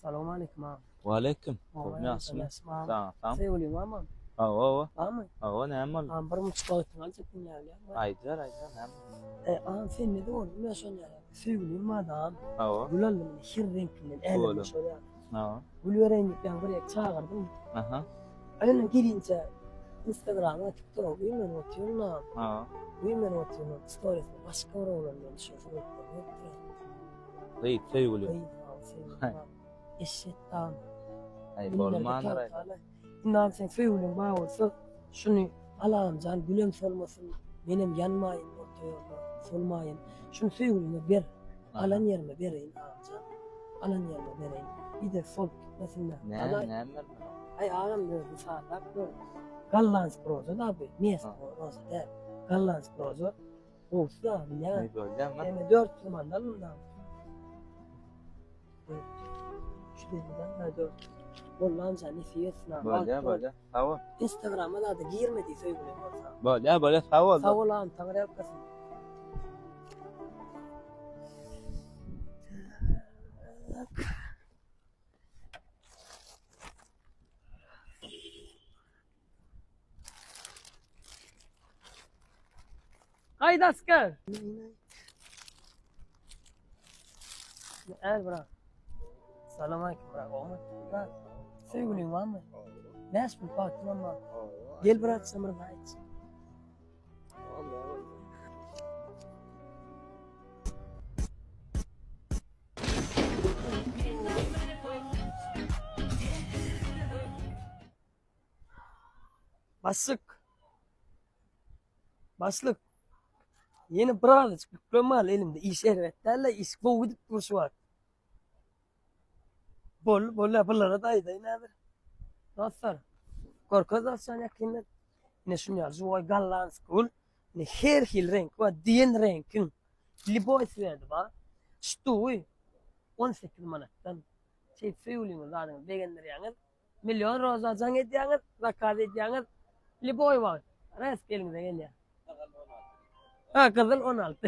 Selamun aleyküm abi. Waalaikum. Nasılsın? Tamam, tamam. Sevgili var mı? Ava, Var mı? ava ne mal? Abi bir mutlu olsun alacaktın ya. Aycar ne mal? Abi sen ne de oğlum ne son ya? Sevgilim var da abi. Ava, Gülalım şir renklinden Oğlum. elim şöyle. ava. Gül öğrendik ben buraya çağırdım. Aha, Aynen girince Instagram'a TikTok'a uyumen oturuyorum abi. ava. Uyumen oturuyorum. Stories'te başka bir oğlanla şoför ettim. Zeyt sevgili. Ayıp abi sevgilim abi. Eşit abi. Ay bolman aray. İnan sen sevgilim var olsa şunu Allah'ım can gülüm solmasın. Benim yanmayın ortaya solmayın. Şunu sevgilime bir alan yerime vereyim abi can. Alan yerime vereyim. Bir de sol gitmesinler. Ne mal? Ay ağam diyor misal böyle. Gallans prozo da bu. Mies prozo da. Gallans prozo. Olsa abi ya. Ay böyle mal. Yani 4 mandalım da. Şu dediğinden de 4. Bollanca ne fiyatına. Böyle. Ava. Instagram'a da girmedi sevgilim olsa. Böyle sağ Sağ ol. ol ağam tanrı yapmasın. Haydi asker. Evet bırak. Selam aleyküm bırak oğlum. Bırak. Sevgilim var mı? Leş bir baktım ama. Gel bırak samırına ait. Başlık. Yeni bravo çıkmalı elimde iş ervetlerle iş boğuduk kursu var. Bol yapılara da nedir? Dostlar. Korkaz olsan yakında. Ne şunu zuvay gallan skul. Ne her hil renk var diyen renkin. Liboys verdi ba. Stuy 18 manattan. Şey söyleyeyim zaten beğendir yani. Milyon roza zanget yani. Rakat yani. Liboy var. Res gelin de gel ya. Ha kızıl 16.